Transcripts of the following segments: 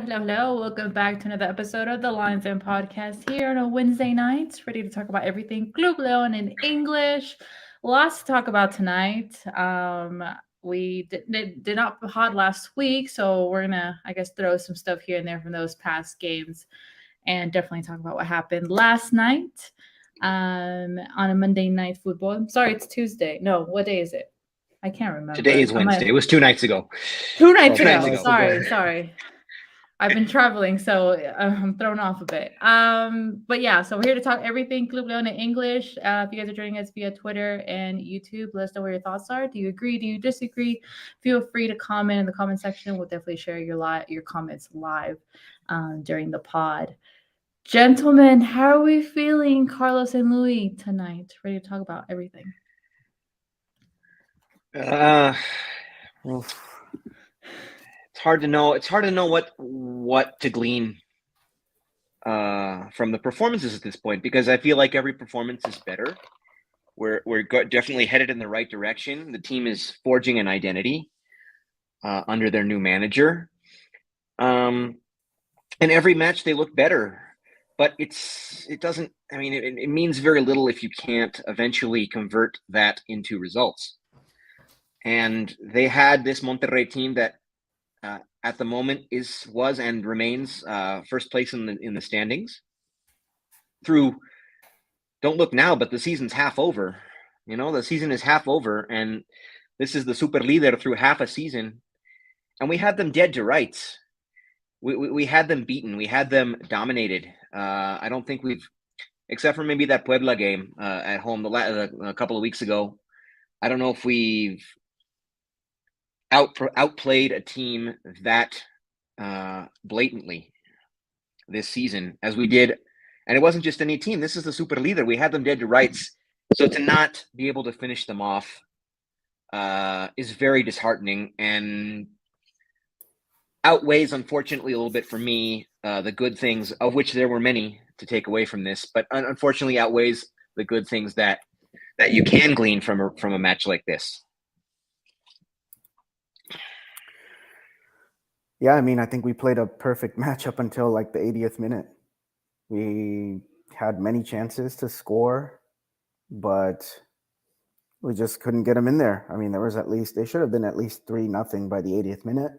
hello, hello. Welcome back to another episode of the Lions Den podcast here on a Wednesday night. Ready to talk about everything Club Leon in English. Lots to talk about tonight. We did not pod last week, so we're gonna, I guess, throw some stuff here and there from those past games, and definitely talk about what happened last night on a Monday night football. I'm sorry, it's Tuesday. No, what day is it? I can't remember. Today is Wednesday. It was 2 nights ago. 2 nights ago. Sorry. I've been traveling, so I'm thrown off a bit. But yeah, so we're here to talk everything Club Leon in English. If you guys are joining us via Twitter and YouTube, let us know what your thoughts are. Do you agree? Do you disagree? Feel free to comment in the comment section. We'll definitely share your comments live during the pod. Gentlemen, how are we feeling, Carlos and Louis, tonight? Ready to talk about everything? Well, it's hard to know. It's hard to know what to glean from the performances at this point, because I feel like every performance is better. We're definitely headed in the right direction. The team is forging an identity under their new manager. And every match they look better, but it doesn't. I mean, it means very little if you can't eventually convert that into results. And they had this Monterrey team that at the moment was and remains first place in the standings. Don't look now, but the season's half over. The season is half over, and this is the Super Líder through half a season, and we had them dead to rights. We had them beaten. We had them dominated. I don't think except for maybe that Puebla game at home a couple of weeks ago, I don't know if we've outplayed a team that blatantly this season as we did. And it wasn't just any team. This is the Super Líder. We had them dead to rights. So to not be able to finish them off is very disheartening, and outweighs, unfortunately, a little bit for me, the good things, of which there were many to take away from this, but unfortunately outweighs the good things that you can glean from a match like this. Yeah, I mean, I think we played a perfect match up until like the 80th minute. We had many chances to score, but we just couldn't get them in there. I mean, they should have been at least 3-0 by the 80th minute,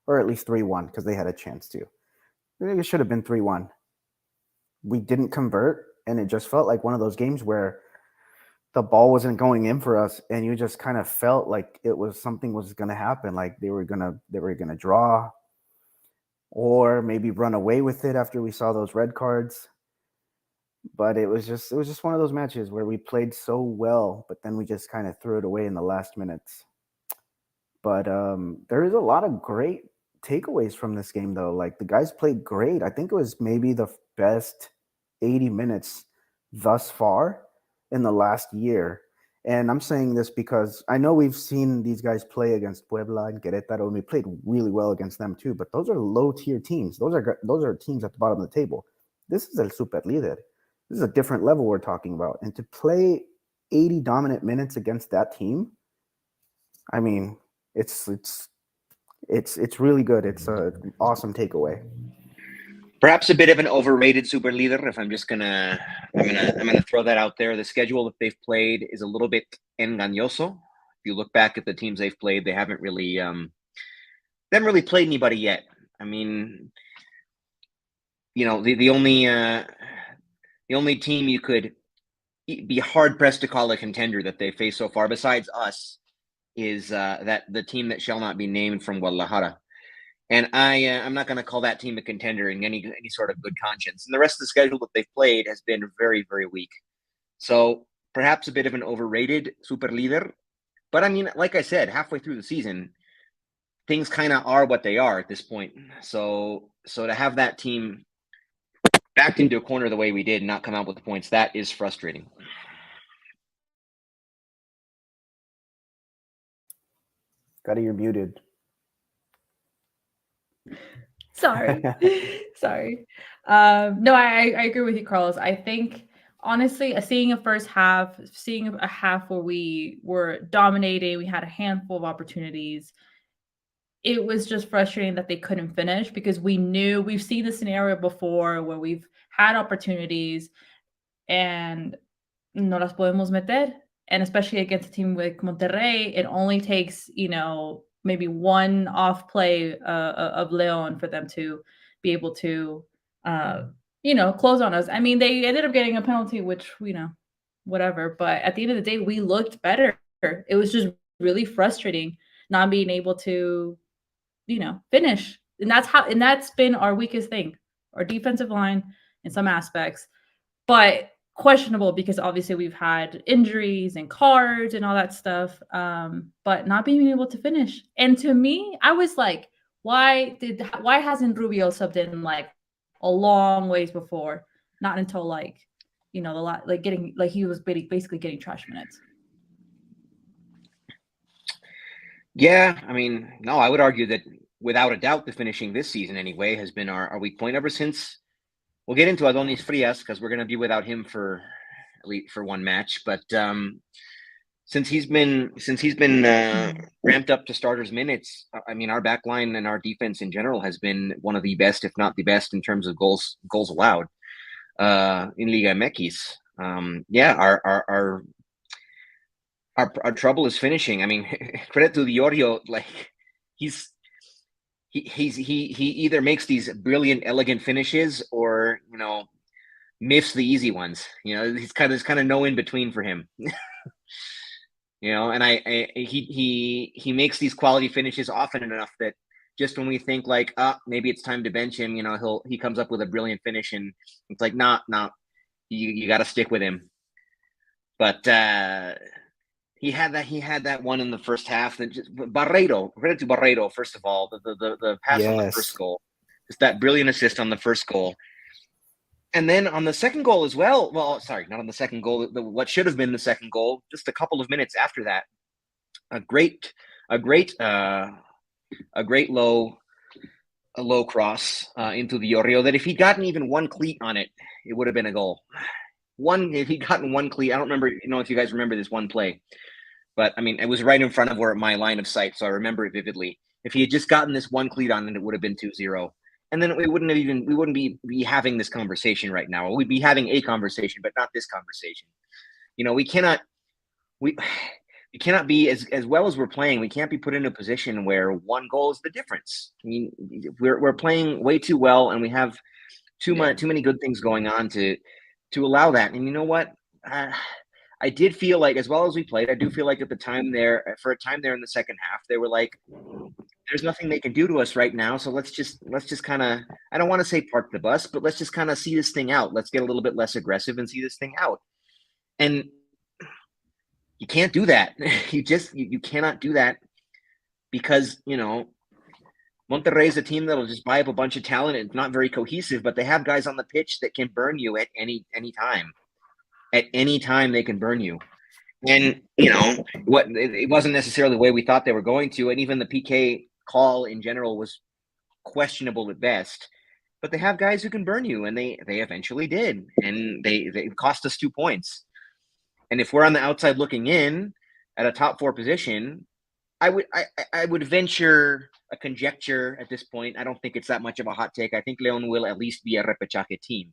or at least 3-1, because they had a chance to. It should have been 3-1. We didn't convert, and it just felt like one of those games where the ball wasn't going in for us, and you just kind of felt like something was going to happen, like they were going to draw or maybe run away with it after we saw those red cards. But it was just one of those matches where we played so well, but then we just kind of threw it away in the last minutes. But there is a lot of great takeaways from this game, though. Like, the guys played great. I think it was maybe the best 80 minutes thus far in the last year. And I'm saying this because I know we've seen these guys play against Puebla and Querétaro, and we played really well against them too. But those are low-tier teams. Those are teams at the bottom of the table. This is El Super Líder. This is a different level we're talking about. And to play 80 dominant minutes against that team, I mean, it's really good. It's an awesome takeaway. Perhaps a bit of an overrated Super Líder. If I'm gonna throw that out there. The schedule that they've played is a little bit engañoso. If you look back at the teams they've played, they haven't really played anybody yet. I mean, the only team you could be hard pressed to call a contender that they faced so far, besides us, is that the team that shall not be named from Guadalajara. And I'm not going to call that team a contender in any sort of good conscience. And the rest of the schedule that they've played has been very, very weak. So perhaps a bit of an overrated Super Líder. But I mean, like I said, halfway through the season, things kind of are what they are at this point. So to have that team backed into a corner the way we did and not come out with the points, that is frustrating. Scotty, you're muted. Sorry. No, I agree with you, Carlos. I think, honestly, seeing a half where we were dominating, we had a handful of opportunities. it was just frustrating that they couldn't finish because we've seen the scenario before where we've had opportunities and no las podemos meter. And especially against a team like Monterrey, it only takes, maybe one off play of Leon for them to be able to, close on us. I mean, they ended up getting a penalty, which, whatever. But at the end of the day, we looked better. It was just really frustrating not being able to, finish. And that's been our weakest thing, our defensive line in some aspects. But questionable because obviously we've had injuries and cards and all that stuff, but not being able to finish. And to me, I was like, why hasn't Rubio subbed in like a long ways before? Not until like, the lot like getting like he was basically getting trash minutes. Yeah, I mean, no, I would argue that without a doubt, the finishing this season anyway has been our weak point ever since. We'll get into Adonis Frias because we're going to be without him for one match. But since he's been ramped up to starters minutes, I mean, our back line and our defense in general has been one of the best, if not the best, in terms of goals allowed in Liga MX. Yeah, our trouble is finishing. I mean, credit to Diorio, like he either makes these brilliant, elegant finishes or miffs the easy ones. There's kind of no in between for him. And he makes these quality finishes often enough that just when we think like, maybe it's time to bench him, he comes up with a brilliant finish, and it's like, nah, you got to stick with him. But he had that one in the first half. That just Barreiro, credit to Barreiro, first of all, the pass on the first goal, just that brilliant assist on the first goal, and then on the second goal as well. Well, sorry, not on the second goal. What should have been the second goal, just a couple of minutes after that, a great low cross into the Diorio that if he'd gotten even one cleat on it, it would have been a goal. If he'd gotten one cleat, I don't remember, if you guys remember this one play, but I mean, it was right in front of my line of sight, so I remember it vividly. If he had just gotten this one cleat on it, it would have been 2-0. And then we wouldn't be having this conversation right now. We'd be having a conversation, but not this conversation. We cannot be as well as we're playing. We can't be put in a position where one goal is the difference. I mean, we're playing way too well, and we have too many good things going on to allow that. And you know what? I did feel like, as well as we played, I do feel like for a time there in the second half, they were like, there's nothing they can do to us right now. So let's just kind of, I don't want to say park the bus, but let's just kind of see this thing out. Let's get a little bit less aggressive and see this thing out. And you can't do that. You cannot do that because, Monterrey is a team that'll just buy up a bunch of talent. It's not very cohesive, but they have guys on the pitch that can burn you at any time. At any time, they can burn you. And, it wasn't necessarily the way we thought they were going to. And even the PK call in general was questionable at best. But they have guys who can burn you, and they eventually did. And they cost us 2 points. And if we're on the outside looking in at a top 4 position, I would venture a conjecture at this point. I don't think it's that much of a hot take. I think Leon will at least be a repechaje team.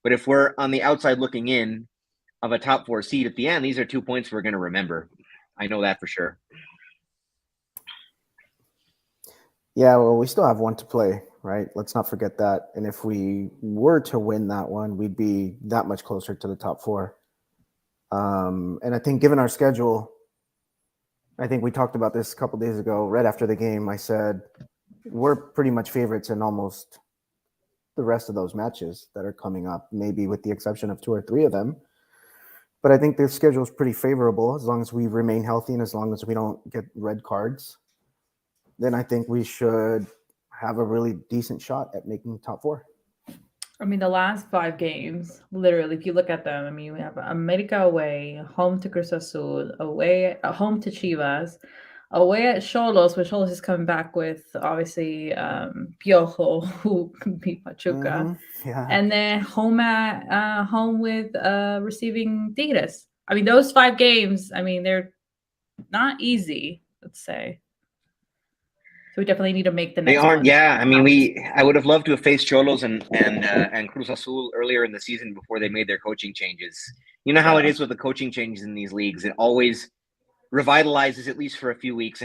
But if we're on the outside looking in of a top 4 seed at the end, these are 2 points we're going to remember. I know that for sure. Yeah, well, we still have one to play, right? Let's not forget that. And if we were to win that one, we'd be that much closer to the top 4. And I think given our schedule, I think we talked about this a couple days ago, right after the game. I said, we're pretty much favorites in almost the rest of those matches that are coming up, maybe with the exception of 2 or 3 of them. But I think the schedule is pretty favorable as long as we remain healthy and as long as we don't get red cards. Then I think we should have a really decent shot at making top 4. I mean, the last 5 games, literally, if you look at them, I mean, we have America away, home to Cruz Azul, home to Chivas, away at Xolos, which Xolos is coming back with, obviously, Piojo, who beat Pachuca. Yeah. And then home with receiving Tigres. I mean, those 5 games, I mean, they're not easy, let's say. So we definitely need to make the They next aren't. one. Yeah, I mean, I would have loved to have faced Cholos and Cruz Azul earlier in the season before they made their coaching changes. You know how it Yeah. is with the coaching changes in these leagues; it always revitalizes, at least for a few weeks,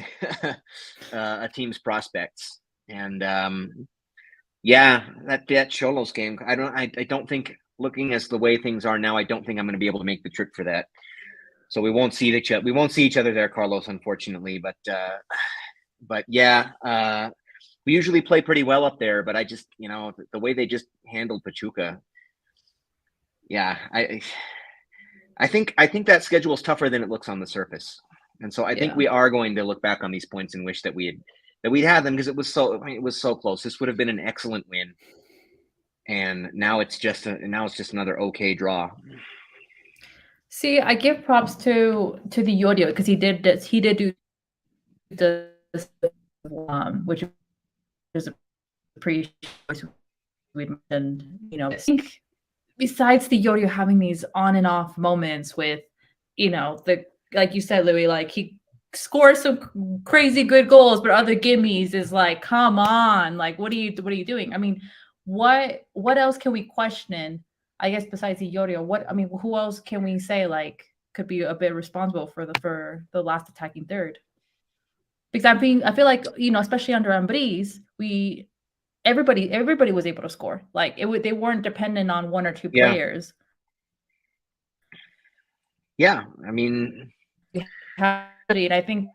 a team's prospects. And yeah, that Cholos game, I don't think, looking as the way things are now, I don't think I'm going to be able to make the trip for that. So we won't see each other there, Carlos, unfortunately. But yeah, we usually play pretty well up there. But I just, the way they just handled Pachuca, yeah, I think that schedule is tougher than it looks on the surface, and so I think we are going to look back on these points and wish that we'd had them, because it was so close. This would have been an excellent win, and now it's just another okay draw. See, I give props to the Yodio because he did do this, which is appreciated. And I think besides the Yodio having these on and off moments with, the, like you said, Louis, like he scores some crazy good goals, but other gimmies is like, come on, like what are you doing? I mean, what else can we question? I guess besides the Yodio, who else can we say like could be a bit responsible for the last attacking third? Because I feel like especially under Ambriz, everybody was able to score. Like they weren't dependent on one or two players. Yeah, I mean, and I think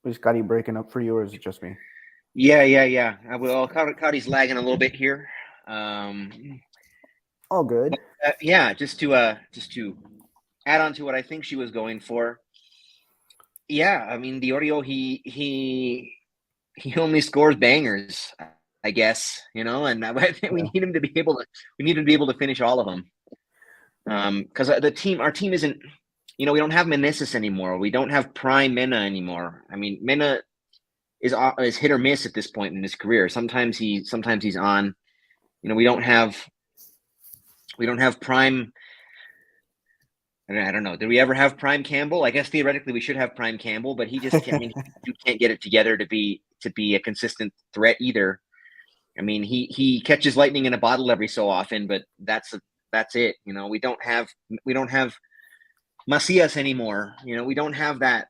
Is Scotty breaking up for you, or is it just me? Yeah. Well, Cody's lagging a little bit here. All good. Yeah, just to add on to what I think she was going for. Yeah, I mean, Diorio, he only scores bangers, I guess, and I think we need him to be able to finish all of them. Because our team isn't, we don't have Meneses anymore. We don't have prime Mena anymore. I mean, Mena is hit or miss at this point in his career. Sometimes he's on. We don't have prime. I don't know. Did we ever have Prime Campbell? I guess theoretically we should have Prime Campbell, but he just can't. You can't get it together to be a consistent threat either. I mean, he catches lightning in a bottle every so often, but that's it. We don't have Macias anymore. We don't have that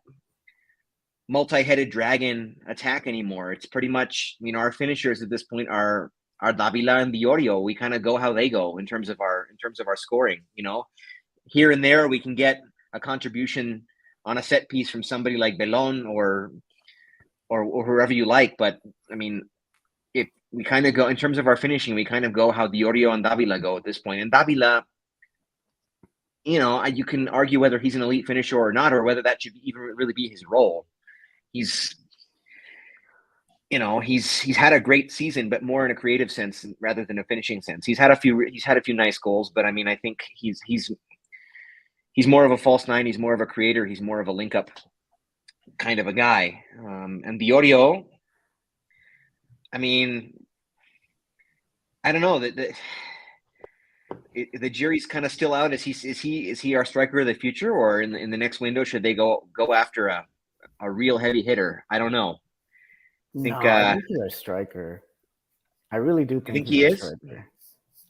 multi-headed dragon attack anymore. It's pretty much, our finishers at this point are Davila and Diorio. We kind of go how they go in terms of our scoring. Here and there we can get a contribution on a set piece from somebody like Belon or whoever you like, but I mean, if we kind of go in terms of our finishing, we kind of go how Diorio and Davila go at this point. And Davila, you can argue whether he's an elite finisher or not, or whether that should even really be his role. He's had a great season, but more in a creative sense rather than a finishing sense. He's had a few nice goals, but I mean, I think he's more of a false nine. He's more of a creator. He's more of a link up kind of a guy. And Diorio, I mean, I don't know that the jury's kind of still out. Is he our striker of the future, or in the next window should they go after a real heavy hitter? I don't know. I think he's our striker. I really do think he is. Striker.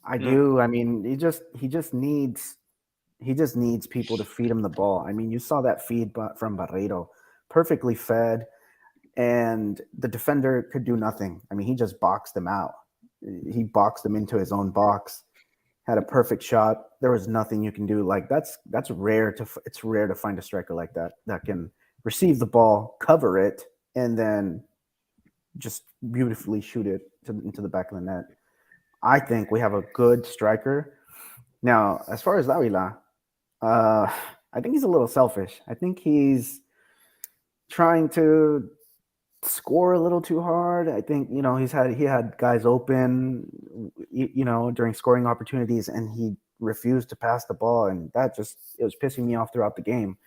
I do. I mean, he just needs people to feed him the ball. I mean, you saw that feed from Barreiro, perfectly fed, and the defender could do nothing. I mean, he just boxed them out. He boxed them into his own box. Had a perfect shot. There was nothing you can do. Like that's rare it's rare to find a striker like that can receive the ball, cover it, and then just beautifully shoot it into the back of the net. I think we have a good striker. Now, as far as Davila, I think he's a little selfish. I think he's trying to score a little too hard. I think, he had guys open, during scoring opportunities, and he refused to pass the ball, and it was pissing me off throughout the game.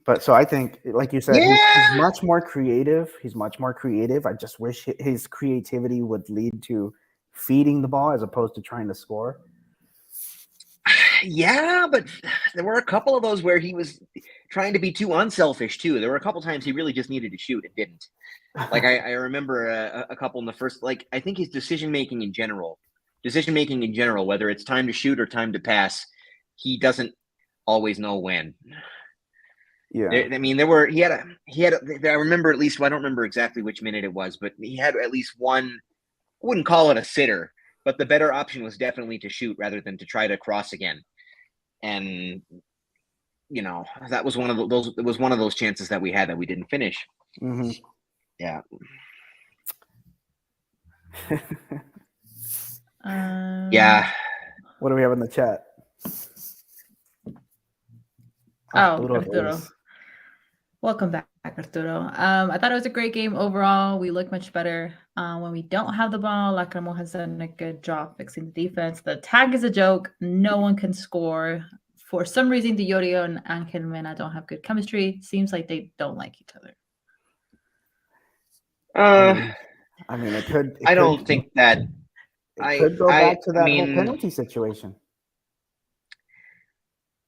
But so I think, like you said, he's much more creative. He's much more creative. I just wish his creativity would lead to feeding the ball as opposed to trying to score. Yeah, but there were a couple of those where he was trying to be too unselfish too. There were a couple times he really just needed to shoot and didn't. Like I remember a couple in the first. Like I think his decision making in general, whether it's time to shoot or time to pass, he doesn't always know when. Yeah, I mean, he had. I remember at least. Well, I don't remember exactly which minute it was, but he had at least one. I wouldn't call it a sitter, but the better option was definitely to shoot rather than to try to cross again. And that was one of those. It was one of those chances that we had that we didn't finish. Mm-hmm. Yeah. Yeah. What do we have in the chat? Arturo. Welcome back, Arturo. I thought it was a great game overall. We look much better when we don't have the ball. Lacramo has done a good job fixing the defense. The tag is a joke. No one can score. For some reason, Diorio and Angel Mena don't have good chemistry. Seems like they don't like each other. I mean, it could. I don't think that. It could go back to that whole penalty situation.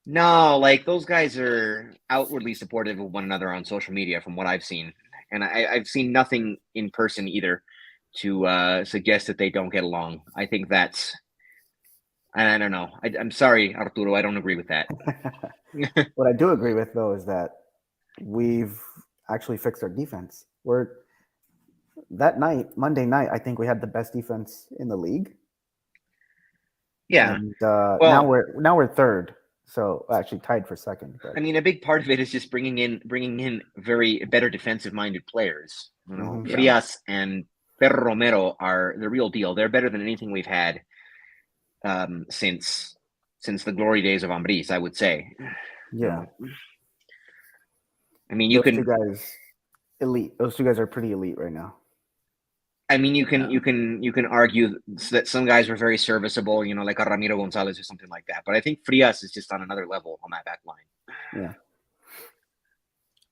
No, like those guys are outwardly supportive of one another on social media from what I've seen. And I've seen nothing in person either to suggest that they don't get along. I think that's, I don't know. I'm sorry, Arturo, I don't agree with that. What I do agree with, though, is that we've actually fixed our defense. That night, Monday night, I think we had the best defense in the league. Yeah. And now we're third. So actually tied for second. But. I mean, a big part of it is just bringing in very better defensive-minded players. Frias and Perro Romero are the real deal. They're better than anything we've had since the glory days of Ambriz, I would say. Yeah. I mean, those two guys, elite. Those two guys are pretty elite right now. I mean, you can argue that some guys were very serviceable, like a Ramiro Gonzalez or something like that. But I think Frias is just on another level on that back line. Yeah.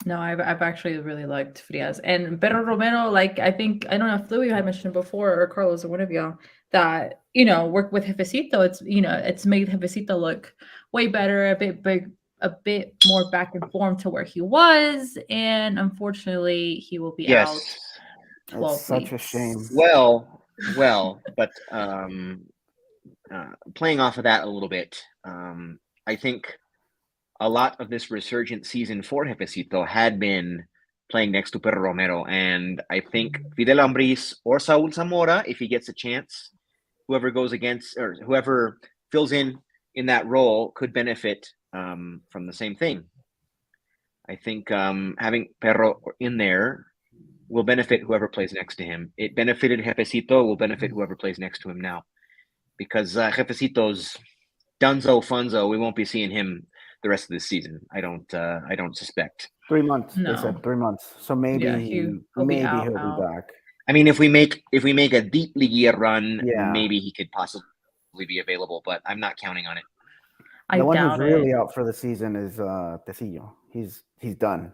No, I've actually really liked Frias and Perro Romero. Like I don't know if Louis had mentioned before or Carlos or one of y'all that work with Jefecito. It's made Jefecito look way better, a bit more back in form to where he was, and unfortunately, he will be out. It's such a shame. Well, but playing off of that a little bit, I think a lot of this resurgent season for Jefecito had been playing next to Perro Romero, and I think Fidel Ambriz or Saul Zamora, if he gets a chance, whoever goes against or whoever fills in that role could benefit from the same thing. I think having Perro in there will benefit whoever plays next to him. It benefited Jefecito, will benefit whoever plays next to him now. Because Jefecito's Dunzo Funzo, we won't be seeing him the rest of this season. I don't suspect. 3 months. No. They said 3 months. So maybe he'll be back. I mean, if we make a deep league run, maybe he could possibly be available, but I'm not counting on it. The one who's really out for the season is Tecillo. He's done.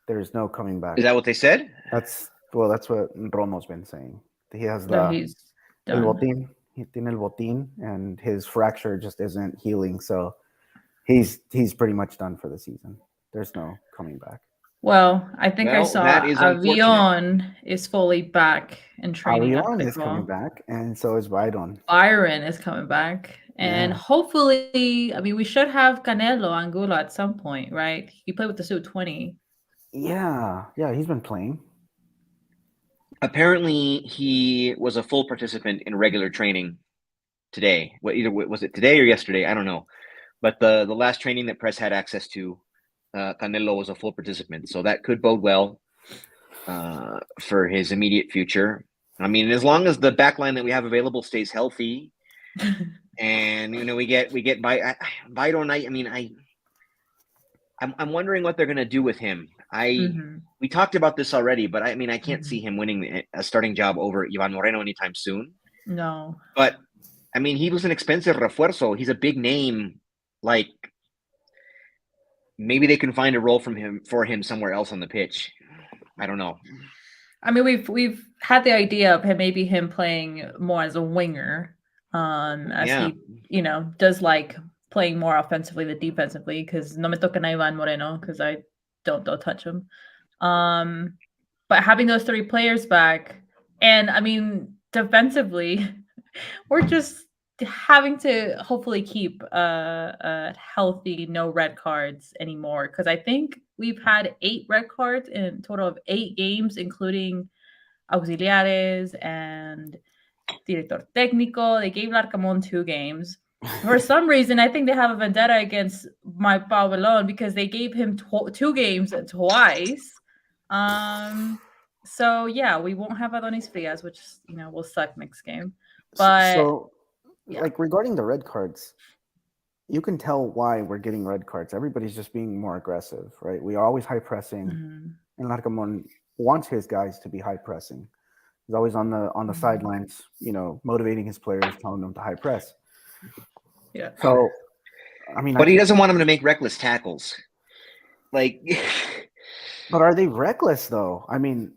There's no coming back. Is that what they said? That's what Romo's been saying. He has he's el botín. He tiene el botín, and his fracture just isn't healing. So he's pretty much done for the season. There's no coming back. Well, I think I saw Avion is fully back and training. Avion is coming back, and so is Byron. Byron is coming back. And hopefully, I mean, we should have Canelo Angulo at some point, right? He played with the Sub-20. Yeah, he's been playing. Apparently, he was a full participant in regular training today. Either was it today or yesterday? I don't know. But the last training that press had access to, Canelo was a full participant. So that could bode well for his immediate future. I mean, as long as the back line that we have available stays healthy, and we get Byron. I mean, I'm wondering what they're going to do with him. We talked about this already, but I mean, I can't see him winning a starting job over Ivan Moreno anytime soon. No. But, I mean, he was an expensive refuerzo. He's a big name. Like, maybe they can find a role for him somewhere else on the pitch. I don't know. I mean, we've had the idea of maybe him playing more as a winger, as he does like playing more offensively than defensively. Because no me toca na Ivan Moreno because I don't touch him. But having those 3 players back, and I mean defensively, we're just having to hopefully keep a healthy, no red cards anymore. Because I think we've had 8 red cards in a total of 8 games, including auxiliares and director técnico. They gave Larcamón 2 games. For some reason, I think they have a vendetta against my Pau Belon because they gave him 2 games twice. So yeah, we won't have Adonis Frias, which will suck next game. But like regarding the red cards, you can tell why we're getting red cards. Everybody's just being more aggressive, right? We are always high pressing, and Larcamón wants his guys to be high pressing. He's always on the sidelines, motivating his players, telling them to high press. Yeah. So, I mean, but he doesn't want them to make reckless tackles. Like, but are they reckless though? I mean,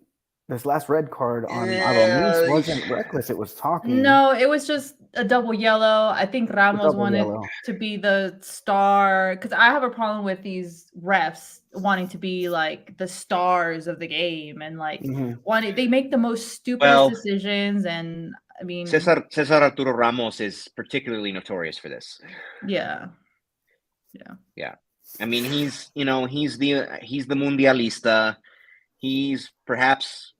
this last red card on Adonis wasn't reckless. It was talking. No, it was just a double yellow. I think Ramos wanted to be the star because I have a problem with these refs wanting to be like the stars of the game and like they make the most stupid decisions. And I mean, Cesar Arturo Ramos is particularly notorious for this. Yeah. I mean, he's the mundialista. He's perhaps,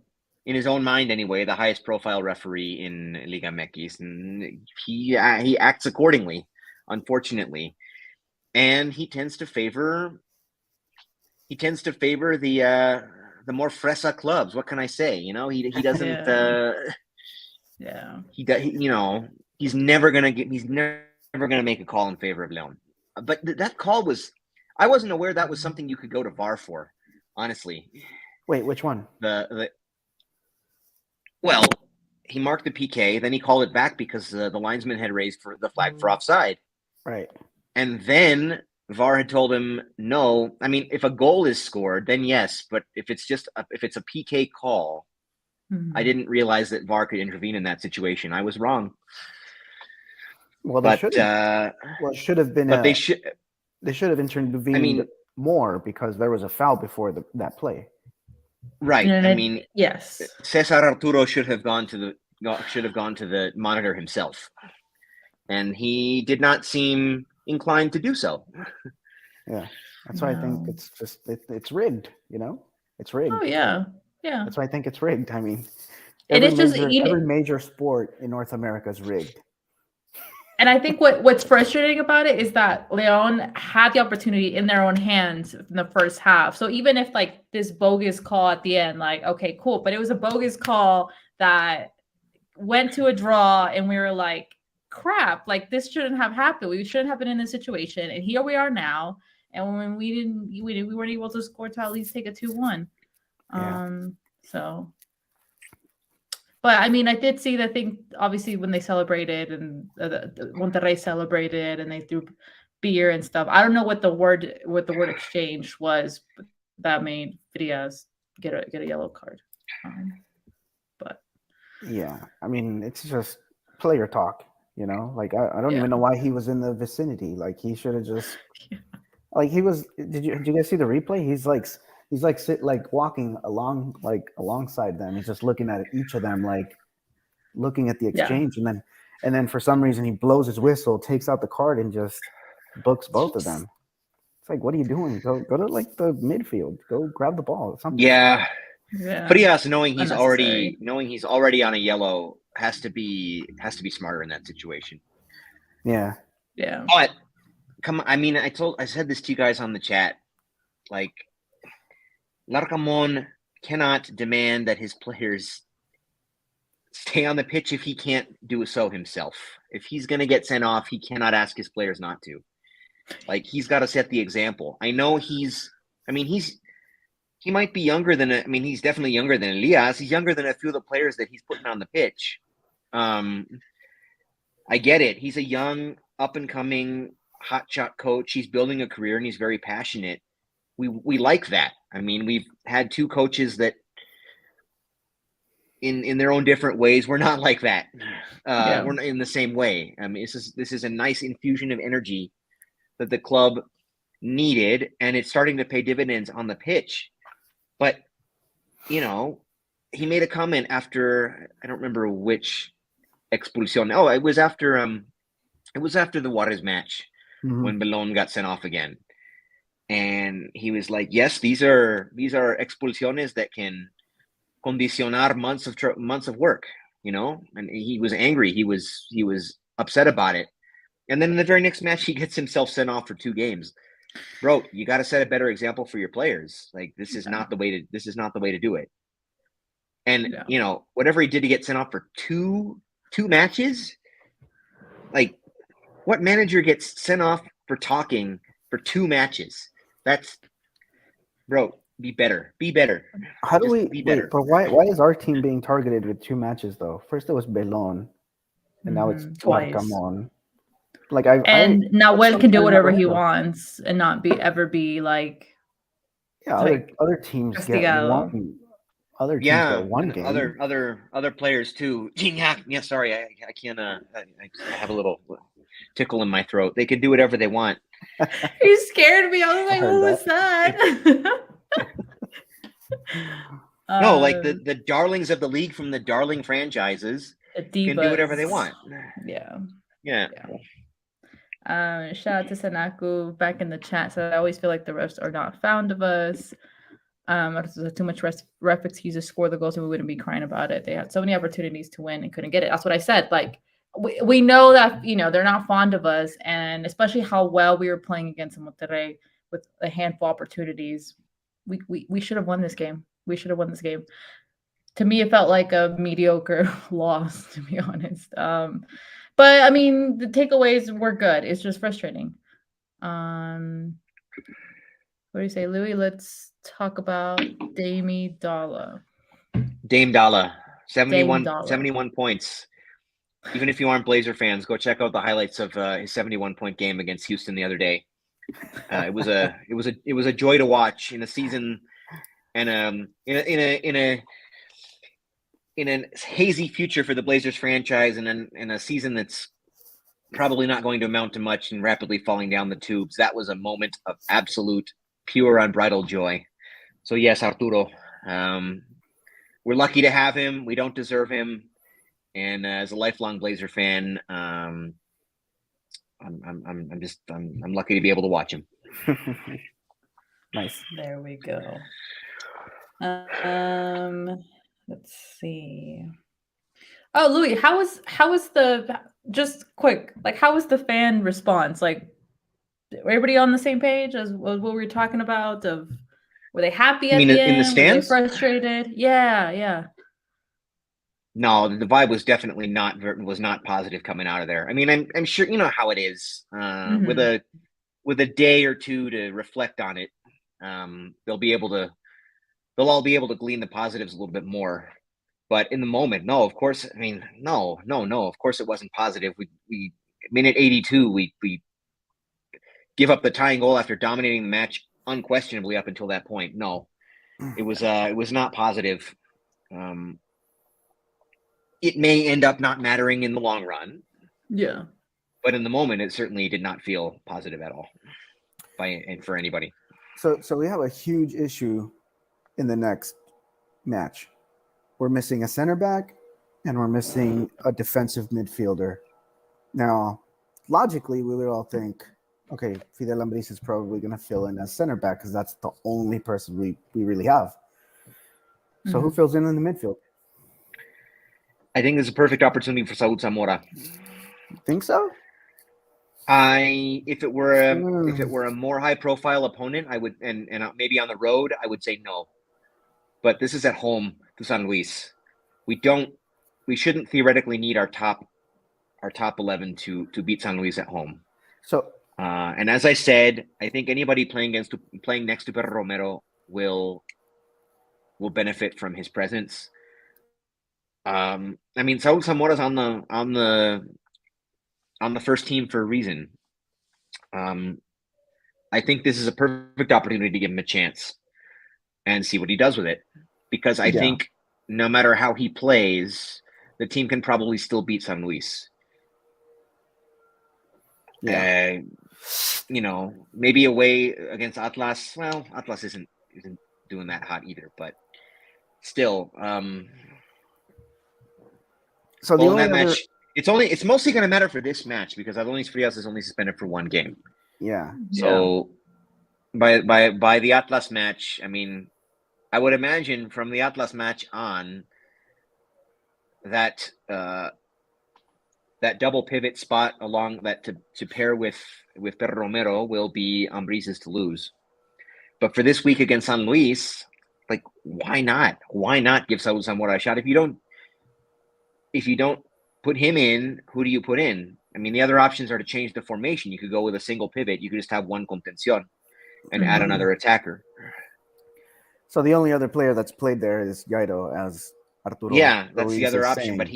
in his own mind anyway, the highest profile referee in Liga MX, and he acts accordingly, unfortunately. And he tends to favor the more fresa clubs. What can I say? He doesn't. He's never gonna make a call in favor of Leon. But that call was, I wasn't aware that was something you could go to VAR for. Honestly. Wait, which one? Well, he marked the PK, then he called it back because the linesman had raised for the flag for offside. Right. And then VAR had told him no. I mean, if a goal is scored, then yes. But if it's a PK call, I didn't realize that VAR could intervene in that situation. I was wrong. Well, they should have been. But they should have intervened more because there was a foul before that play. Right. I mean, yes. Cesar Arturo should have gone to the monitor himself, and he did not seem inclined to do so. Yeah, that's why I think it's rigged. It's rigged. Oh yeah. That's why I think it's rigged. I mean, every major sport in North America is rigged. And I think what's frustrating about it is that Leon had the opportunity in their own hands in the first half. So even if like this bogus call at the end, like, okay, cool. But it was a bogus call that went to a draw and we were like, crap, like this shouldn't have happened. We shouldn't have been in this situation. And here we are now. And when we weren't able to score to at least take a 2-1. So. But I mean, I did see the thing, obviously, when they celebrated and the Monterrey celebrated and they threw beer and stuff. I don't know what the word exchange was, but that made Frias get a yellow card. But yeah, I mean, it's just player talk, Like I don't even know why he was in the vicinity. Like he should have just, like he was. Did you guys see the replay? He's walking along alongside them. He's just looking at each of them, like looking at the exchange, and then for some reason he blows his whistle, takes out the card, and just books both of them. It's like, what are you doing? Go to like the midfield. Go grab the ball. Something. Yeah. Frias, knowing he's already on a yellow, has to be smarter in that situation. Yeah. But come on, I mean, I said this to you guys on the chat, like. Larcamón cannot demand that his players stay on the pitch if he can't do so himself. If he's going to get sent off, he cannot ask his players not to. Like, he's got to set the example. I know he might be younger than, he's definitely younger than Elias. He's younger than a few of the players that he's putting on the pitch. I get it. He's a young, up-and-coming, hotshot coach. He's building a career, and he's very passionate. we like that. I mean, we've had two coaches that in their own different ways, we're not like that. We're not in the same way. I mean, this is a nice infusion of energy that the club needed, and it's starting to pay dividends on the pitch. But you know, he made a comment after, I don't remember which expulsion. Oh, it was after the Juarez match when Belon got sent off again. And he was like, yes, these are expulsiones that can condicionar months of work, you know. And he was angry. He was upset about it. And then in the very next match, he gets himself sent off for 2 games. Bro, you got to set a better example for your players. Like, this is not the way to do it. And you know, whatever he did to get sent off for two matches, like, what manager gets sent off for talking for 2 matches? That's, bro, be better. How do we be better? But why is our team being targeted with 2 matches though? First it was Belon, and now it's twice. Larcamon. Like Nahuel can do whatever he wants and not ever be like. Yeah, other teams get one. Other teams get one game. Other players too. Yeah, sorry, I can't. I have a little tickle in my throat. They can do whatever they want. You scared me. I was like, what was that? No, like the darlings of the league from the darling franchises can do whatever they want. Yeah. Shout out to Sanaku back in the chat. So I always feel like the refs are not fond of us. Too much ref excuses, score the goals, and we wouldn't be crying about it. They had so many opportunities to win and couldn't get it. That's what I said. Like, we know that, you know, they're not fond of us, and especially how well we were playing against Monterrey with a handful of opportunities. We should have won this game. We should have won this game. To me, it felt like a mediocre loss, to be honest. But I mean, the takeaways were good. It's just frustrating. What do you say, Louis? Let's talk about Dame Dalla. 71 points. Even if you aren't Blazer fans, go check out the highlights of his 71-point game against Houston the other day. It was a joy to watch in a season and in a hazy future for the Blazers franchise, and in a season that's probably not going to amount to much and rapidly falling down the tubes. That was a moment of absolute, pure, unbridled joy. So yes, Arturo, we're lucky to have him. We don't deserve him, and as a lifelong Blazer fan, I'm lucky to be able to watch him. Nice. There we go. Let's see. Oh, Louis, how was the, just quick, like, how was the fan response? Like, everybody on the same page as what we were talking about? Were they happy at the end? In the stands? Were they frustrated? Yeah. No, the vibe was definitely not positive coming out of there. I mean, I'm sure you know how it is. With a day or two to reflect on it, they'll all be able to glean the positives a little bit more. But in the moment, no, of course. I mean, no. Of course, it wasn't positive. We minute 82, we give up the tying goal after dominating the match unquestionably up until that point. No, it was not positive. It may end up not mattering in the long run. Yeah. But in the moment, it certainly did not feel positive at all for anybody. So we have a huge issue in the next match. We're missing a center back and we're missing a defensive midfielder. Now, logically, we would all think, okay, Fidel Ambris is probably going to fill in as center back because that's the only person we really have. So who fills in the midfield? I think there's a perfect opportunity for Saud Zamora. Think so? If it were a more high profile opponent, I would, and maybe on the road, I would say no. But this is at home to San Luis. We shouldn't theoretically need our top 11 to beat San Luis at home. So, and as I said, I think anybody playing next to Pedro Romero will benefit from his presence. I mean, Saul Zamora's on the first team for a reason. I think this is a perfect opportunity to give him a chance and see what he does with it. Because I think no matter how he plays, the team can probably still beat San Luis. Yeah. Maybe away against Atlas. Well, Atlas isn't doing that hot either, but still. So the only that match, it's mostly going to matter for this match because Adonis Frias is only suspended for one game. Yeah. So by the Atlas match, I mean, I would imagine from the Atlas match on that that double pivot spot along that to pair with Pedro Romero will be Ambriz's to lose. But for this week against San Luis, like why not? Why not give Saul Zamora a shot? If you don't put him in, who do you put in? I mean, the other options are to change the formation. You could go with a single pivot. You could just have one contención and add another attacker. So the only other player that's played there is Jairo, as Arturo. Yeah, that's Ruiz the other is option. saying. But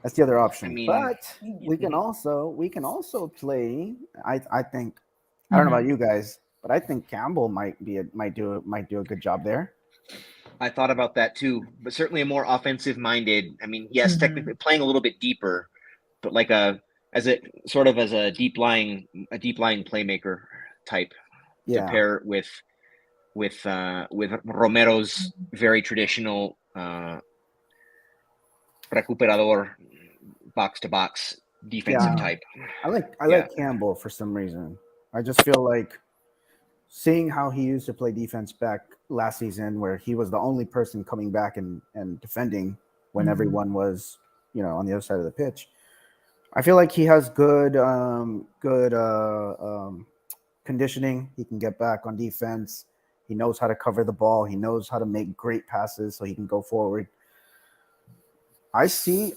that's the other option. I mean, but we can also play. I think I don't know about you guys, but I think Campbell might do a good job there. I thought about that too, but certainly a more offensive minded. I mean, yes, technically playing a little bit deeper, but like as a deep lying playmaker type to pair with Romero's very traditional recuperador box to box defensive type. I like Campbell for some reason. I just feel like seeing how he used to play defense back last season, where he was the only person coming back and defending when everyone was, on the other side of the pitch. I feel like he has good conditioning. He can get back on defense. He knows how to cover the ball. He knows how to make great passes so he can go forward. I see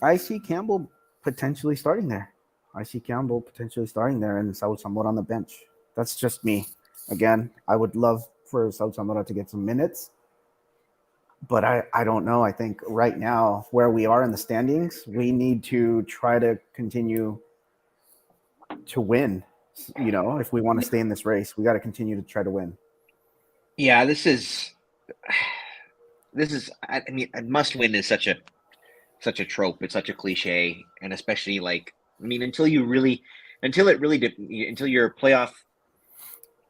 Campbell potentially starting there. and Saul Zamora on the bench. That's just me. Again, I would love for Saul Zamora to get some minutes, but I don't know. I think right now, where we are in the standings, we need to try to continue to win. If we want to stay in this race, we got to continue to try to win. Yeah, this is. I mean, a must win is such a trope. It's such a cliche, and especially until your playoff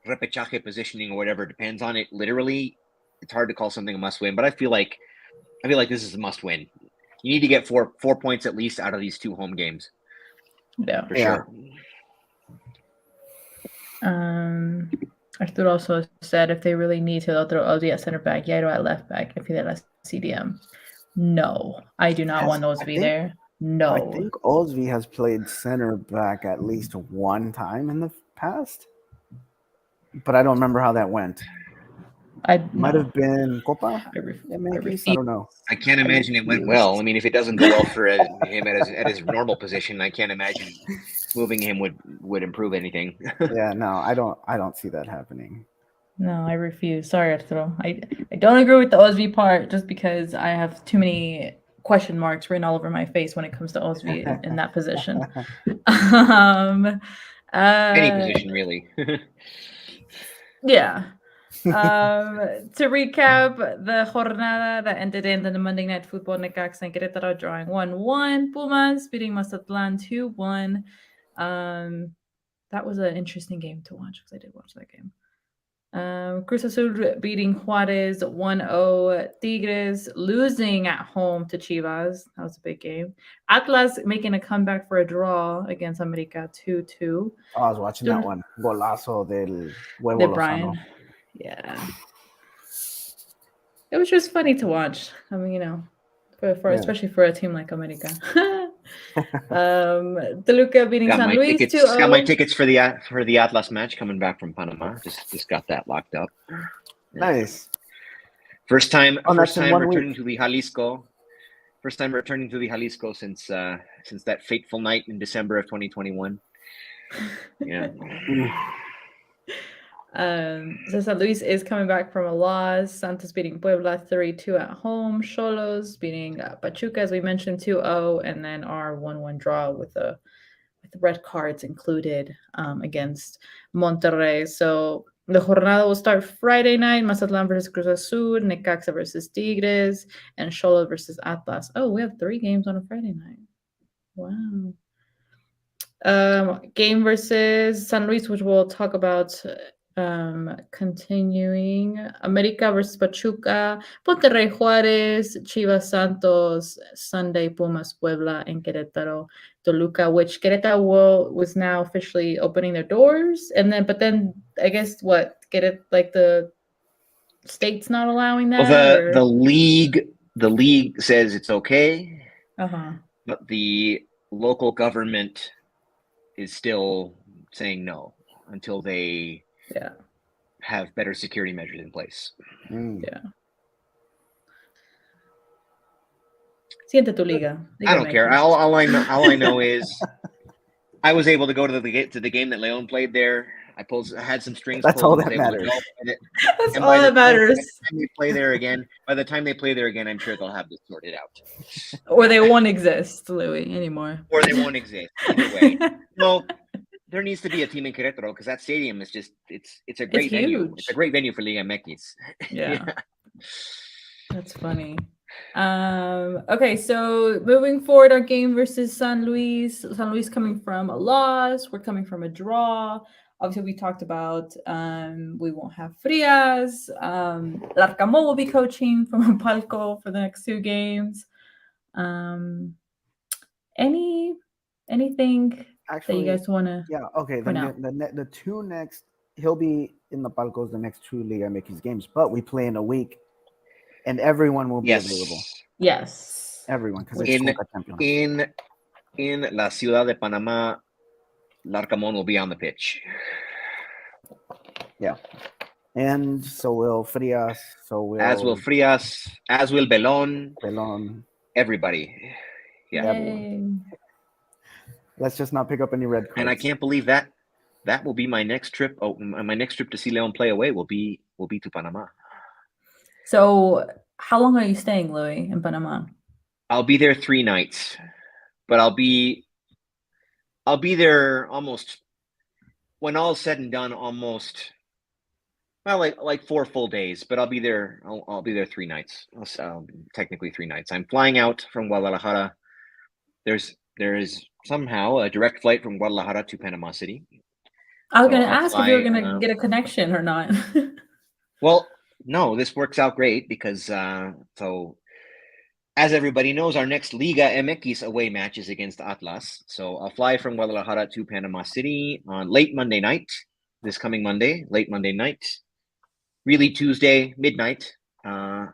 repechaje positioning or whatever depends on it. Literally, it's hard to call something a must win. But I feel like this is a must win. You need to get four points at least out of these 2 home games. Yeah, for sure. Arturo also said if they really need to, they'll throw Ozzy at center back, Jairo at left back, if they're at CDM. No, I do not want Ozzy there. No. I think Ozzy has played center back at least one time in the past, but I don't remember how that went. Might have been Copa. I don't know. I can't imagine it went well. I mean, if it doesn't go well for him at his normal position, I can't imagine moving him would improve anything. Yeah, no, I don't see that happening. No, I refuse. Sorry, Arturo. I don't agree with the Ozzy part just because I have too many question marks written all over my face when it comes to Ozzy in that position. Any position, really. Yeah. To recap, the jornada that ended in the Monday Night Football, Necaxa and Querétaro drawing 1-1. Pumas beating Mazatlan 2-1. That was an interesting game to watch because I did watch that game. Cruz Azul beating Juarez 1-0. Tigres losing at home to Chivas. That was a big game. Atlas making a comeback for a draw against America 2-2. I was watching that one. Golazo del Huevo De Lozano. Brian. Yeah. It was just funny to watch. I mean, especially for a team like America. Toluca beating San Luis 2-0. Got my tickets for the Atlas match coming back from Panama. Just got that locked up. Nice. First time returning to the Jalisco. First time returning to the Jalisco since that fateful night in December of 2021. Yeah. So San Luis is coming back from a loss. Santos beating Puebla 3-2 at home. Xolos beating Pachuca, as we mentioned, 2-0, and then our 1-1 draw with the red cards included against Monterrey. So The jornada will start Friday night. Mazatlán versus Cruz Azul, Necaxa versus Tigres, and Xolos versus Atlas. Oh, we have 3 games on a Friday night. Wow. Game versus San Luis, which we'll talk about continuing. America versus Pachuca, Monterrey Juárez, Chivas Santos, Sunday Pumas Puebla, and Querétaro Toluca, which Querétaro was now officially opening their doors. And then I guess get it like the state's not allowing that. Well, the league says it's okay, but the local government is still saying no until they have better security measures in place. Yeah. Siente tu liga. I don't care. All I know is I was able to go to the game that Leon played there. I had some strings. That's all that matters. That's all that matters. By the time they play there again, I'm sure they'll have this sorted out. Or they won't exist, Louis, anymore. Or they won't exist. Either way. No, there needs to be a team in Querétaro because that stadium is just it's a great venue. Huge. It's a great venue for Liga MX. Yeah. That's funny. Okay, so moving forward, our game versus San Luis. San Luis coming from a loss. We're coming from a draw. Obviously, we talked about we won't have Frias. Larcamón will be coaching from Palco for the next 2 games. Anything actually, that you guys want to? Yeah. Okay. The 2 next, he'll be in the Palcos the next 2 Liga MX games, but we play in a week, and everyone will be available. Yes. Everyone, because in La Ciudad de Panama, Larcamón will be on the pitch. Yeah. And so will Frias. As will Frias. As will Belón. Everybody. Yeah. Everyone. Let's just not pick up any red cards. And I can't believe that will be my next trip. Oh, my next trip to see Leon play away will be to Panama. So how long are you staying, Louis, in Panama? I'll be there 3 nights, but I'll be there almost, when all is said and done, almost, well, like 4 full days, but I'll be there 3 nights. Technically 3 nights. I'm flying out from Guadalajara. There is somehow a direct flight from Guadalajara to Panama City. I was going to ask if you were going to get a connection or not. Well, no, this works out great because so as everybody knows, our next Liga MX away match is against Atlas. So I'll fly from Guadalajara to Panama City on late Monday night, this coming Monday, late Monday night, really Tuesday, midnight. And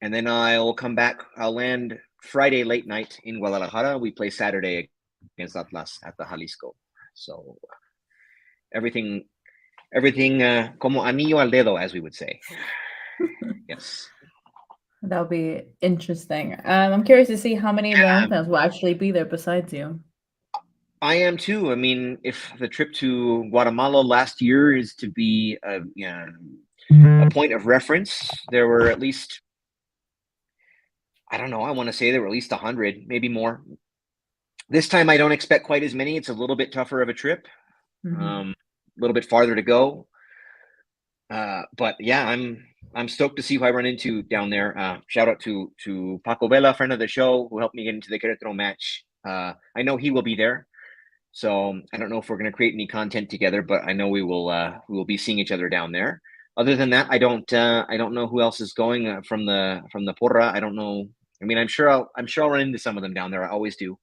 then I'll come back. I'll land Friday late night in Guadalajara. We play Saturday against Atlas at the Jalisco. So everything como anillo al dedo, as we would say. Yes. That'll be interesting. I'm curious to see how many Leon fans will actually be there besides you. I am too. I mean, if the trip to Guatemala last year is to be a point of reference, there were at least, I don't know, I want to say there were at least 100, maybe more. This time I don't expect quite as many. It's a little bit tougher of a trip. A little bit farther to go. But yeah, I'm stoked to see who I run into down there. Shout out to Paco Vela, friend of the show, who helped me get into the Querétaro match. I know he will be there. So I don't know if we're going to create any content together, but I know we will be seeing each other down there. Other than that, I don't know who else is going from the Porra. I don't know. I mean, I'm sure I'll run into some of them down there. I always do.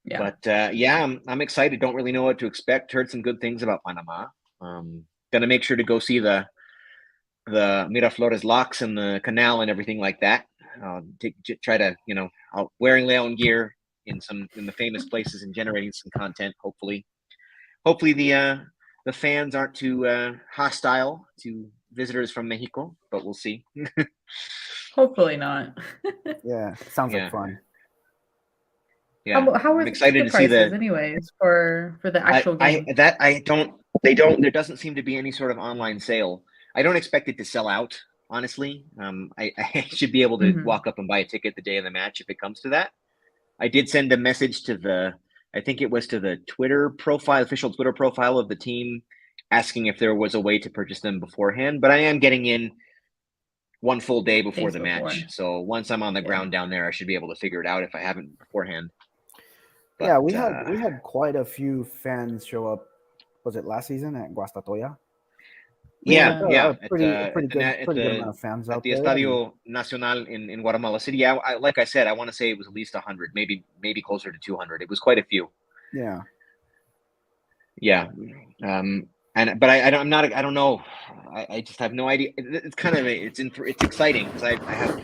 Yeah. But yeah, I'm excited. Don't really know what to expect. Heard some good things about Panama. Gonna make sure to go see the Miraflores locks and the canal and everything like that. Try to, wearing Leon gear in the famous places and generating some content. Hopefully the fans aren't too hostile to visitors from Mexico, but we'll see. Hopefully not. Yeah, sounds like fun. Yeah, how are I'm excited to see anyways for the actual game? There doesn't seem to be any sort of online sale. I don't expect it to sell out, honestly. I should be able to walk up and buy a ticket the day of the match if it comes to that. I did send a message to the Twitter profile, official Twitter profile of the team, asking if there was a way to purchase them beforehand, but I am getting in one full day before the match. So once I'm on the ground down there, I should be able to figure it out if I haven't beforehand. But, yeah, we had quite a few fans show up. Was it last season at Guastatoya? Yeah. A pretty good amount of fans out at the there. Estadio Nacional in Guatemala City. Yeah, like I said, I want to say it was at least 100, maybe closer to 200. It was quite a few. Yeah. Yeah. But I don't know. I just have no idea. It's kind of it's exciting because I have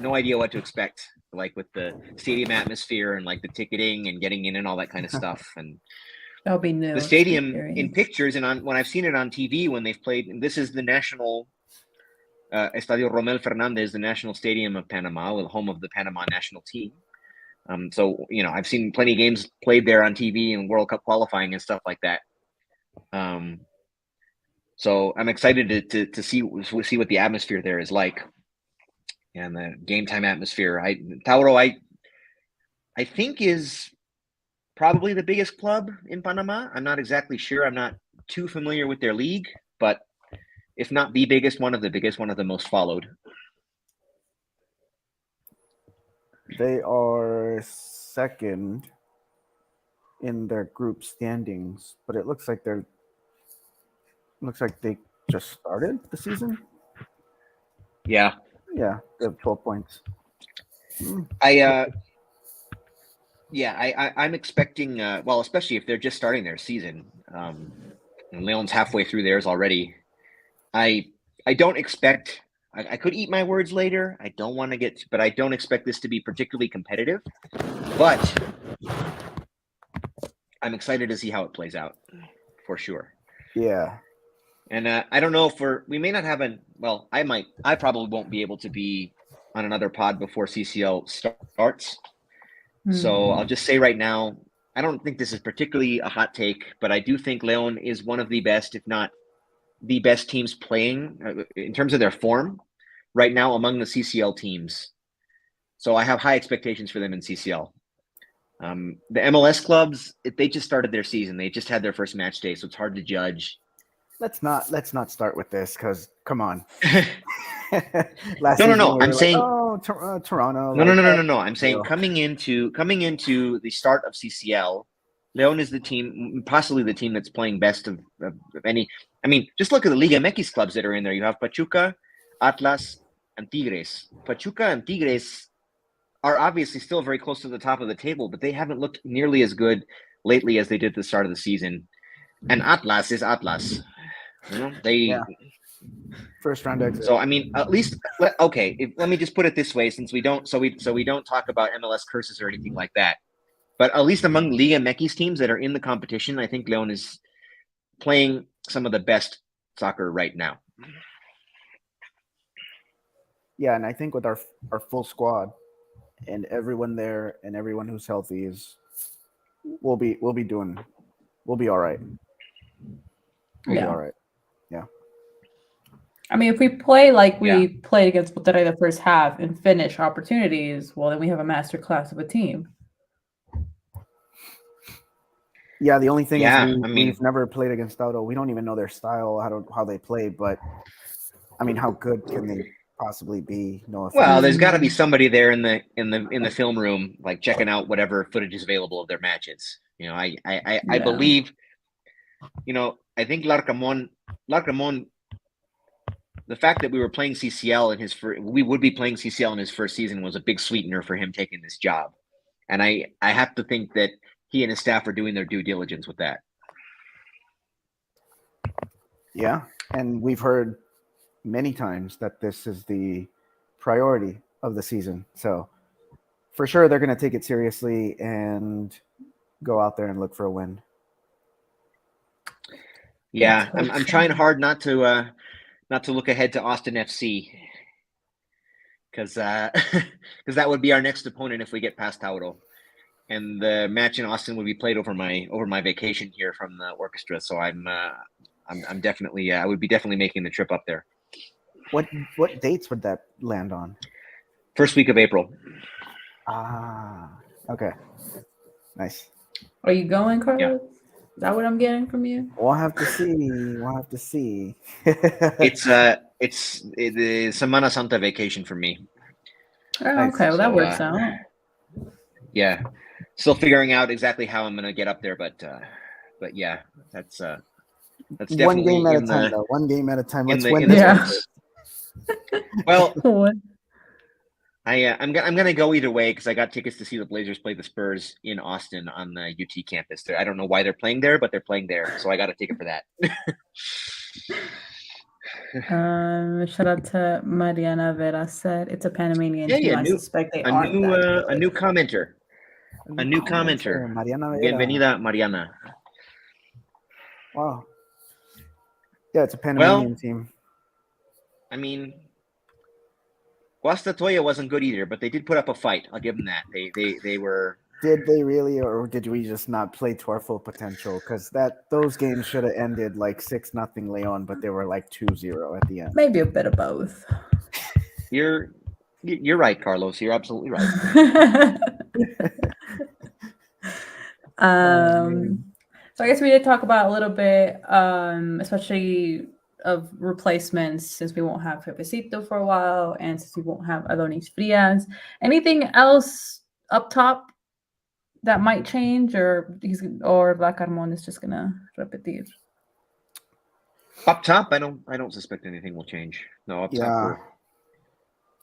no idea what to expect, like with the stadium atmosphere and like the ticketing and getting in and all that kind of stuff. And that'll be new. The stadium in pictures and when I've seen it on TV when they've played. And this is the national Estadio Romel Fernandez, the national stadium of Panama, the home of the Panama national team. So I've seen plenty of games played there on TV and World Cup qualifying and stuff like that. So I'm excited to see what the atmosphere there is like, and the game time atmosphere. Tauro, I think is probably the biggest club in Panama. I'm not exactly sure. I'm not too familiar with their league, but if not the biggest, one of the biggest, one of the most followed. They are second in their group standings, but it looks like they just started the season. Yeah. Yeah, they have 12 points. I'm expecting, especially if they're just starting their season, and Leon's halfway through theirs already. I don't expect, I could eat my words later. I don't want to but I don't expect this to be particularly competitive, but I'm excited to see how it plays out for sure. Yeah. And I don't know we may not have I probably won't be able to be on another pod before CCL starts. So I'll just say right now, I don't think this is particularly a hot take, but I do think Leon is one of the best, if not the best teams playing in terms of their form right now among the CCL teams. So I have high expectations for them in CCL. The MLS clubs, they just started their season. They just had their first match day, so it's hard to judge. Let's not start with this because come on. No. I'm saying Toronto. No. I'm saying coming into the start of CCL, Leon is the team, possibly the team that's playing best of any. I mean, just look at the Liga MX clubs that are in there. You have Pachuca, Atlas, and Tigres. Pachuca and Tigres are obviously still very close to the top of the table, but they haven't looked nearly as good lately as they did at the start of the season. And Atlas is Atlas. First round exit. So I mean, at least okay. Let me just put it this way, since we don't talk about MLS curses or anything like that. But at least among Liga MX teams that are in the competition, I think Leon is playing some of the best soccer right now. Yeah, and I think with our full squad and everyone there and everyone who's healthy we'll be all right. We'll be all right. Yeah. I mean, if we play like we played against Monterrey the first half and finish opportunities, well, then we have a master class of a team. Yeah, the only thing is we've never played against Auto. We don't even know their style, how they play. But I mean, how good can they possibly be? No offense. Well, there's got to be somebody there in the film room, like checking out whatever footage is available of their matches. I believe. I think Larcamón, the fact that we were playing CCL we would be playing CCL in his first season was a big sweetener for him taking this job. And I have to think that he and his staff are doing their due diligence with that. Yeah. And we've heard many times that this is the priority of the season. So for sure, they're going to take it seriously and go out there and look for a win. Yeah, I'm trying hard not to look ahead to Austin FC because that would be our next opponent if we get past Tauro, and the match in Austin would be played over my vacation here from the orchestra. So I'm definitely I would be definitely making the trip up there. What dates would that land on? First week of April. Okay, nice. Are you going, Carlos? Is that what I'm getting from you? We'll have to see. We'll have to see. It's Semana Santa vacation for me. Oh, Nice. okay, well that So, works out. Yeah, still figuring out exactly how I'm gonna get up there, but yeah, that's definitely one game at a in time, the though. One game at a time. in Let's the win in the this one Yeah. first. Well, What? I'm gonna go either way because I got tickets to see the Blazers play the Spurs in Austin on the UT campus. I don't know why they're playing there, but they're playing there, so I got a ticket for that. Shout out to Mariana Vera said it's a Panamanian Yeah, team. yeah, I suspect they a aren't new that a new good. commenter, a new commenter. Mariana Vera. Bienvenida, Mariana. Wow. Yeah, it's a Panamanian Well, team. I mean, Guastatoya wasn't good either, but they did put up a fight. I'll give them that. They were. Did they really, or did we just not play to our full potential? Because those games should have ended like 6-0 Leon, but they were like 2-0 at the end. Maybe a bit of both. You're right, Carlos. You're absolutely right. So I guess we did talk about a little bit, especially of replacements, since we won't have Pepecito for a while, and since we won't have Adonis Frias. Anything else up top that might change, or Black Carmon is just gonna repetir? Up top, I don't suspect anything will change. No, up top.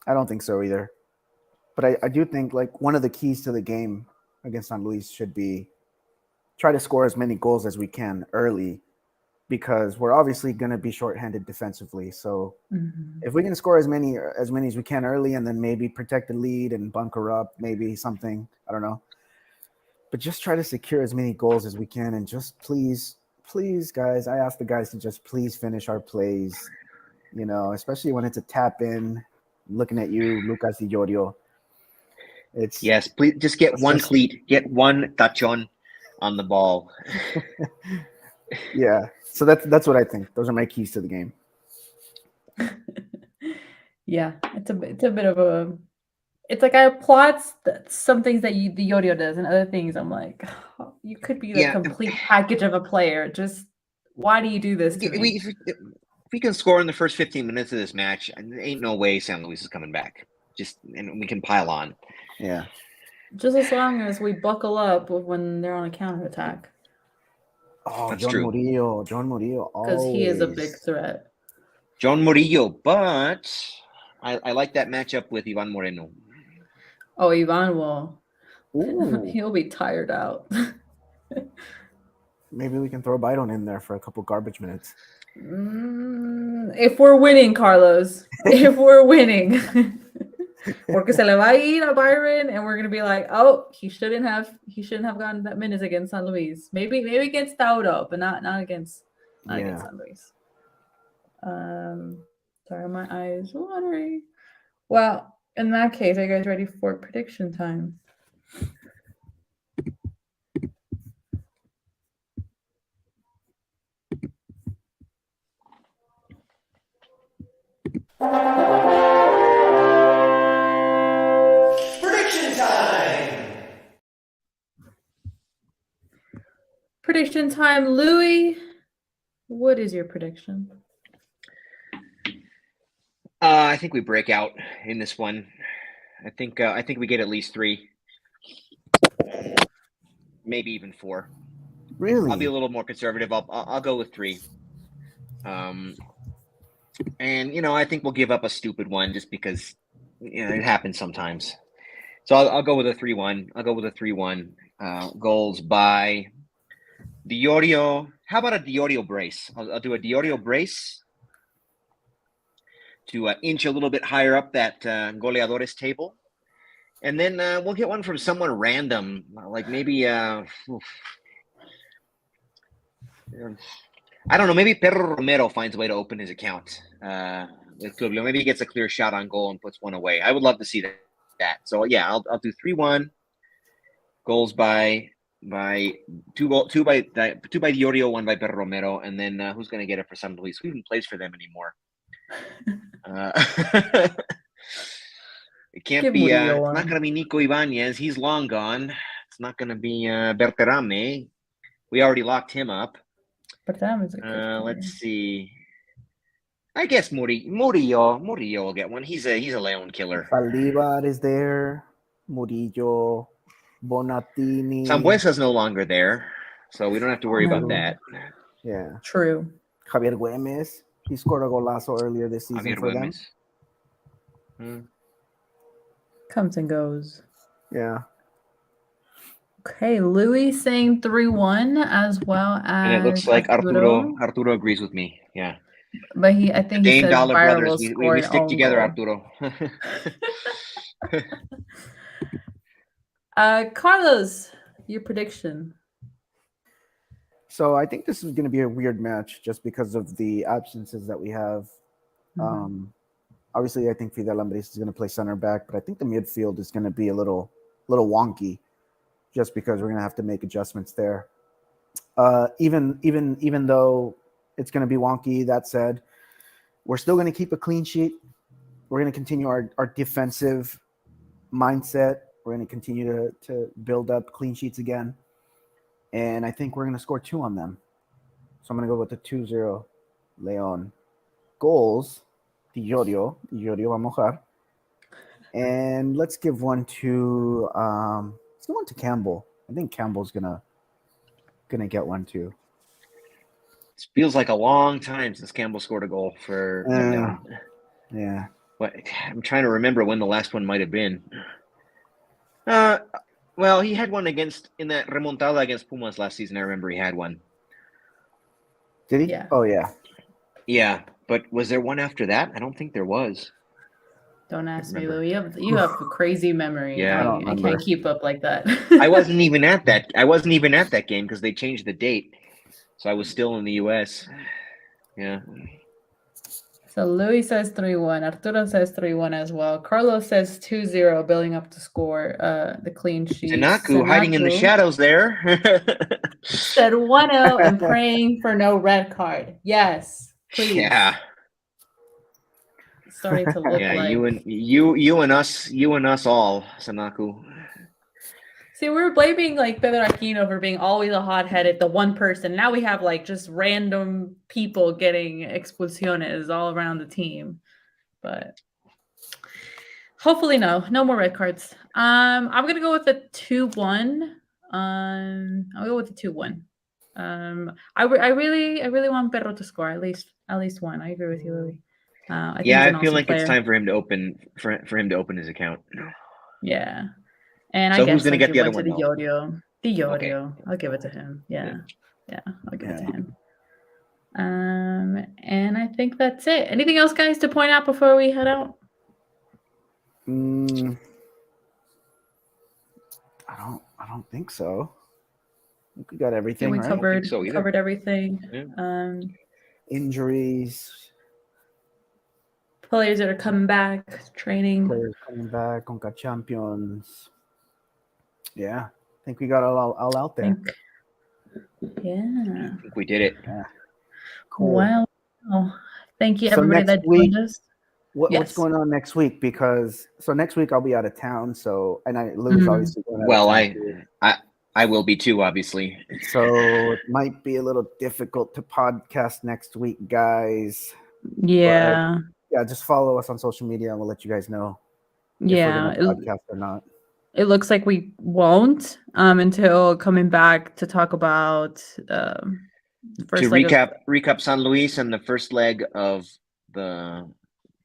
I don't think so either. But I do think like one of the keys to the game against San Luis should be try to score as many goals as we can early, because we're obviously going to be shorthanded defensively. So if we can score as many as we can early, and then maybe protect the lead and bunker up, maybe something, I don't know. But just try to secure as many goals as we can, and just please, guys, I ask the guys to just please finish our plays, especially when it's a tap in. Looking at you, Lucas Di Llorio. Yes, please just get one cleat, get one tachon on the ball. Yeah, so that's what I think. Those are my keys to the game. Yeah, it's a bit of a. It's like I applaud some things that the Yodio does, and other things I'm like, oh, you could be the complete package of a player. Just why do you do this to me? If we can score in the first 15 minutes of this match, there ain't no way San Luis is coming back. And we can pile on. Yeah. Just as long as we buckle up when they're on a counterattack. Oh, that's John true. Murillo, because he is a big threat. John Murillo, but I like that matchup with Ivan Moreno. Oh, Ivan will. He'll be tired out. Maybe we can throw Byron in there for a couple garbage minutes. If we're winning, Carlos. If we're winning. Porque se le va a ir a Byron, and we're gonna be like, oh, he shouldn't have gotten that minutes against San Luis. Maybe against Tauro, but not against San Luis. Sorry, my eyes watering. Well, in that case, are you guys ready for prediction time? Prediction time! Prediction time, Louis. What is your prediction? I think we break out in this one. I think we get at least 3, maybe even 4. Really? I'll be a little more conservative. I'll go with 3. And I think we'll give up a stupid one just because it happens sometimes. So I'll go with a 3-1. I'll go with a 3-1. Goals by Diorio. How about a Diorio brace? I'll do a Diorio brace to inch a little bit higher up that goleadores table. And then we'll get one from someone random, like maybe I don't know, maybe Perro Romero finds a way to open his account with Club Leon. Maybe he gets a clear shot on goal and puts one away. I would love to see that. So yeah, I'll do 3-1. Goals by 2 by Diorio, 1 by Perro Romero, and then who's going to get it for San Luis? Who even plays for them anymore? It can't be. It's not going to be Nico Ibanez. He's long gone. It's not going to be Berterame. We already locked him up. But that was a good player. Let's see. I guess Murillo will get one. He's a Leon killer. Saliba is there. Murillo, Bonatini. Sambuesa's no longer there, so we don't have to worry about that. Yeah. True. Javier Güemes. He scored a golazo earlier this season for them. Comes and goes. Yeah. Okay, Louis saying 3-1 as well as. And it looks like Arturo agrees with me. Yeah. But I think he Dane says Dollar Byron Brothers. will score We an stick own together, goal. Arturo. Carlos, your prediction. So I think this is going to be a weird match just because of the absences that we have. Obviously, I think Fidel Ambris is going to play center back, but I think the midfield is going to be a little wonky, just because we're going to have to make adjustments there. Even though it's going to be wonky, that said, we're still going to keep a clean sheet. We're going to continue our defensive mindset. We're going to continue to build up clean sheets again. And I think we're going to score 2 on them. So I'm going to go with the 2-0 Leon. Goals, Dillorio va a mojar. And let's give one to Campbell. I think Campbell's gonna get one too. It feels like a long time since Campbell scored a goal for Leon. Yeah. But I'm trying to remember when the last one might have been. Well, he had one in that remontada against Pumas last season. I remember he had one. Did he? Yeah. Oh, yeah. Yeah, but was there one after that? I don't think there was. Don't ask me, Louis. You have a crazy memory. Yeah, I can't keep up like that. I wasn't even at that game because they changed the date, so I was still in the U.S. Yeah. So Louis says 3-1. Arturo says 3-1 as well. Carlos says 2-0, building up to score the clean sheet. Tanaku hiding in the shadows there. Said 1-0 and praying for no red card. Yes, please. Yeah. Starting to look like you and us all, Sanaku. See, we were blaming like Pedro Aquino for being always a hot-headed, the one person. Now we have like just random people getting expulsiones all around the team. But hopefully no more red cards. I'm gonna go with the 2-1. I'll go with the 2-1. I really want Perro to score at least one. I agree with you, Louis. I feel like it's time for him to open his account. Yeah. And so I guess who's going to get the other one? Dillorio. Okay. I'll give it to him. Yeah, I'll give it to him. And I think that's it. Anything else, guys, to point out before we head out? I don't think so. I think we got everything. We right? covered everything. Yeah. Injuries. Players that are coming back, training. Players coming back, Conca Champions. Yeah, I think we got all out there. Yeah. I think we did it. Yeah. Cool. Well, thank you, everybody that joined us. What's going on next week? Because next week I'll be out of town. Louis obviously going out of town. I will be too, obviously. So it might be a little difficult to podcast next week, guys. Yeah. But, just follow us on social media and we'll let you guys know if we're gonna podcast or not. It looks like we won't until coming back to talk about first recap San Luis and the first leg of the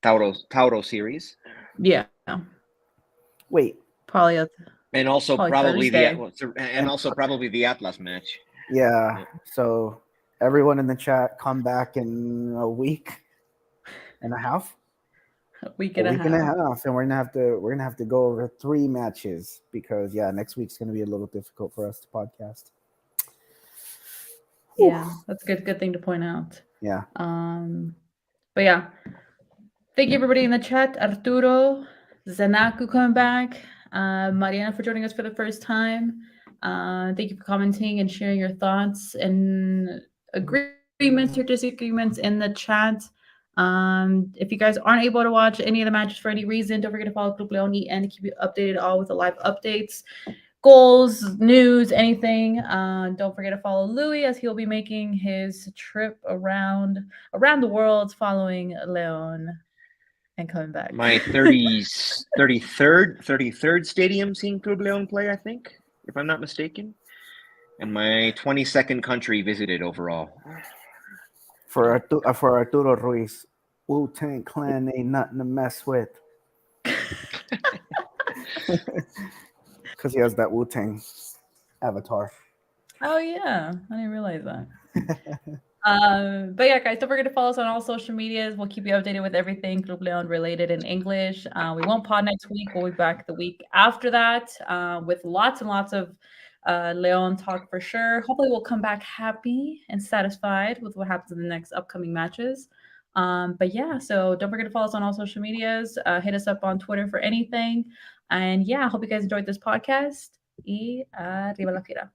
Tauro series. Yeah. Wait. Probably probably the Atlas match. Yeah. So everyone in the chat, come back in a week and a half. A week and a half, and we're gonna have to go over 3 matches because next week's gonna be a little difficult for us to podcast. Yeah, that's a good thing to point out. Yeah. But yeah, thank you everybody in the chat. Arturo, Zanaku coming back, Mariana for joining us for the first time. Thank you for commenting and sharing your thoughts and agreements or disagreements in the chat. If you guys aren't able to watch any of the matches for any reason, don't forget to follow Club León and keep you updated all with the live updates. goals, news, anything. Don't forget to follow Louis as he'll be making his trip around the world following Leon and coming back. My 33rd stadium seeing Club Leon play, I think, if I'm not mistaken. And my 22nd country visited overall. For Arturo Ruiz, Wu-Tang Clan ain't nothing to mess with. Because he has that Wu-Tang avatar. Oh yeah, I didn't realize that. But yeah, guys, don't forget to follow us on all social medias. We'll keep you updated with everything Club Leon related in English. We won't pod next week. We'll be back the week after that with lots and lots of Leon talk for sure. Hopefully, we'll come back happy and satisfied with what happens in the next upcoming matches. But yeah, so don't forget to follow us on all social medias. Hit us up on Twitter for anything. And yeah, I hope you guys enjoyed this podcast. Y arriba la fiera.